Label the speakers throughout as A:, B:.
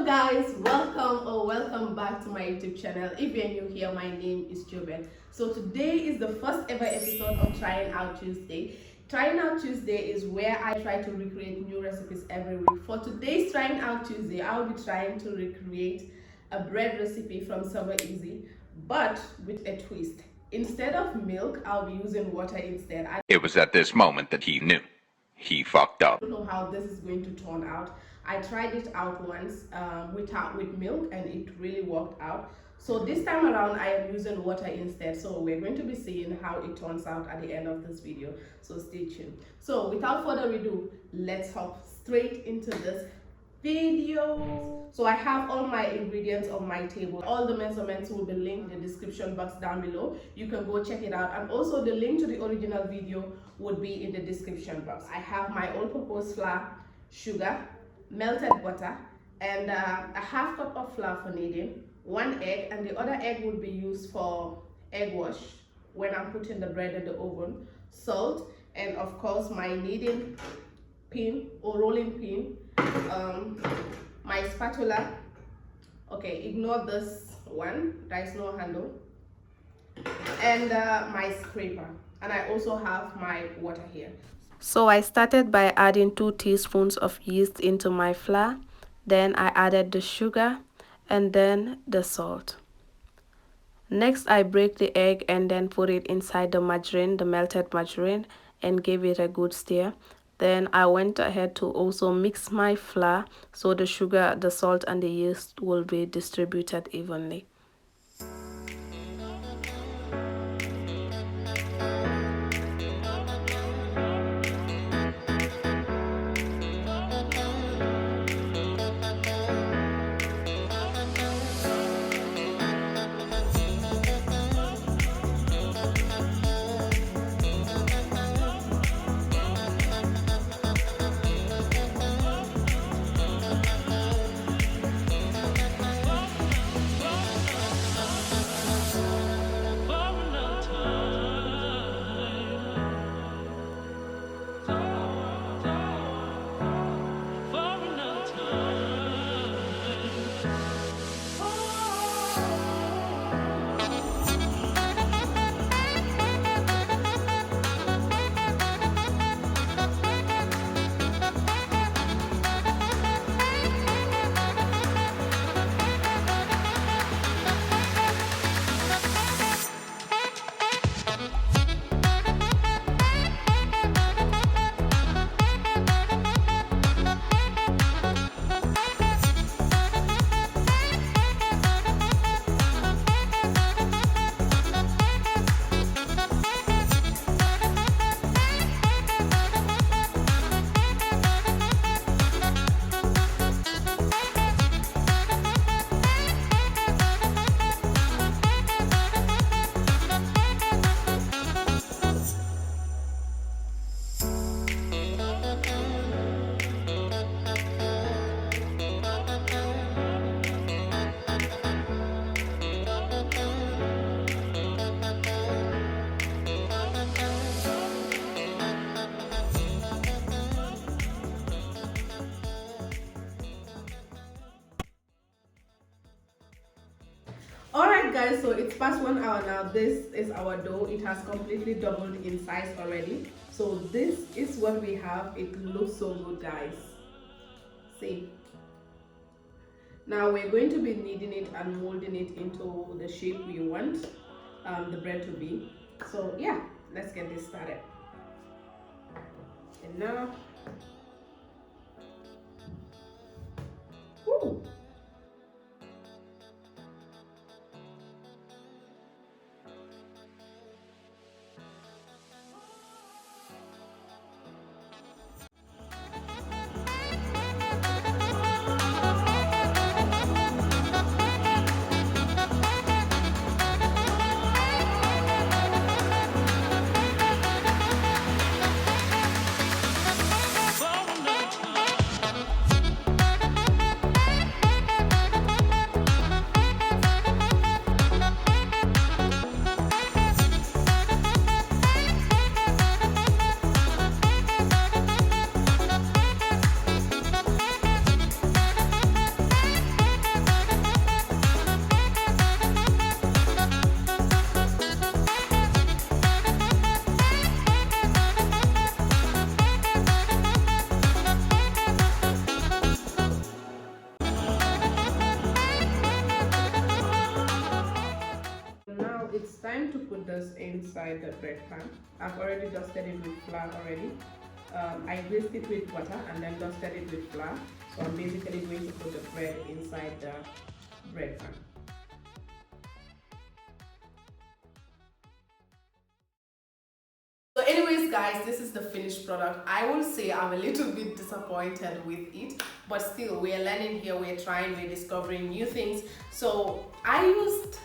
A: Guys, welcome back to my YouTube channel. If you're new here, my name is Jobet. So today is the first ever episode of Trying Out Tuesday. Trying Out Tuesday is where I try to recreate new recipes every week. For today's Trying Out Tuesday, I'll be trying to recreate a bread recipe from Super Easy, but with a twist. Instead of milk, I'll be using water instead.
B: It was at this moment that he knew. He fucked up.
A: I don't know how this is going to turn out. I tried it out once with milk and it really worked out. So this time around I am using water instead. So we're going to be seeing how it turns out at the end of this video. So stay tuned. So without further ado, let's hop straight into this video. So I have all my ingredients on my table. All the measurements will be linked in the description box down below. You can go check it out, and also the link to the original video would be in the description box. I have my all-purpose flour, sugar, melted butter, and a half cup of flour for kneading, 1 egg, and the other egg would be used for egg wash when I'm putting the bread in the oven, salt, and of course my kneading pin or rolling pin, my spatula. Okay, ignore this one, there is no handle, and my scraper, and I also have my water here. So I started by adding 2 teaspoons of yeast into my flour, then I added the sugar and then the salt. Next I break the egg and then put it inside the margarine, the melted margarine, and give it a good stir. Then I went ahead to also mix my flour so the sugar, the salt, and the yeast will be distributed evenly. Alright guys, so it's past 1 hour now. This is our dough. It has completely doubled in size already. So this is what we have. It looks so good, guys. See. Now we're going to be kneading it and molding it into the shape we want the bread to be. So yeah, let's get this started. And now, woo. time to put this inside the bread pan. I've already dusted it with flour already. I greased it with butter and then dusted it with flour. So I'm basically going to put the bread inside the bread pan. So anyways guys, this is the finished product. I will say I'm a little bit disappointed with it, but still we're learning here, we're trying, we're discovering new things. So I used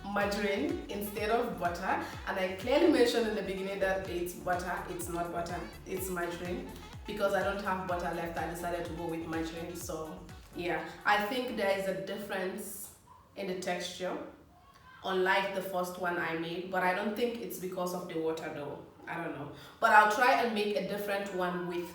A: margarine instead of butter, and I clearly mentioned in the beginning that it's butter. It's not butter, it's margarine. Because I don't have butter left, I decided to go with margarine. So yeah, I think there is a difference in the texture unlike the first one I made, but I don't think it's because of the water though. I don't know, but I'll try and make a different one with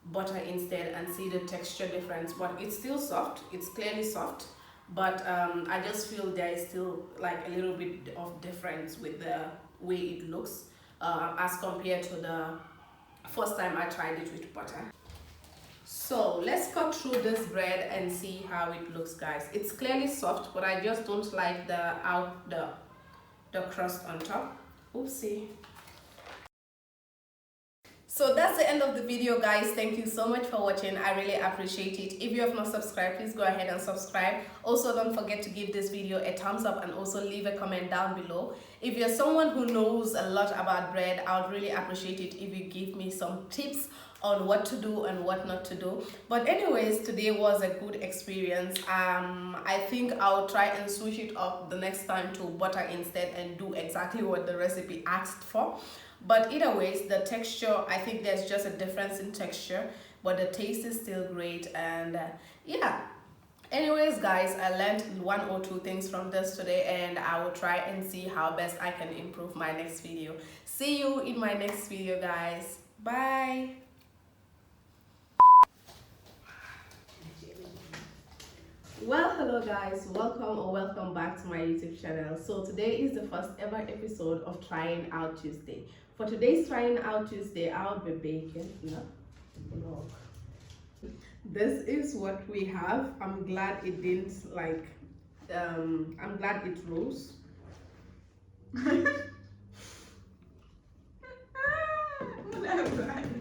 A: butter instead and see the texture difference. But it's still soft, it's clearly soft, but I just feel there is still like a little bit of difference with the way it looks as compared to the first time I tried it with butter. So let's cut through this bread and see how it looks, guys. It's clearly soft, but I just don't like the crust on top. Oopsie. So that's the end of the video, guys. Thank you so much for watching. I really appreciate it. If you have not subscribed, please go ahead and subscribe. Also, don't forget to give this video a thumbs up and also leave a comment down below. If you're someone who knows a lot about bread, I would really appreciate it if you give me some tips on what to do and what not to do. But anyways, today was a good experience. I think I'll try and switch it up the next time to butter instead and do exactly what the recipe asked for. But either ways, the texture, I think there's just a difference in texture, but the taste is still great. And yeah, anyways guys, I learned 1 or 2 things from this today, and I will try and see how best I can improve my next video. See you in my next video, guys. Bye. Well, hello guys, welcome or welcome back to my YouTube channel. So today is the first ever episode of Trying Out Tuesday. For today's Trying Out Tuesday, I'll be baking. No. This is what we have. I'm glad it didn't like, I'm glad it rose. Whatever.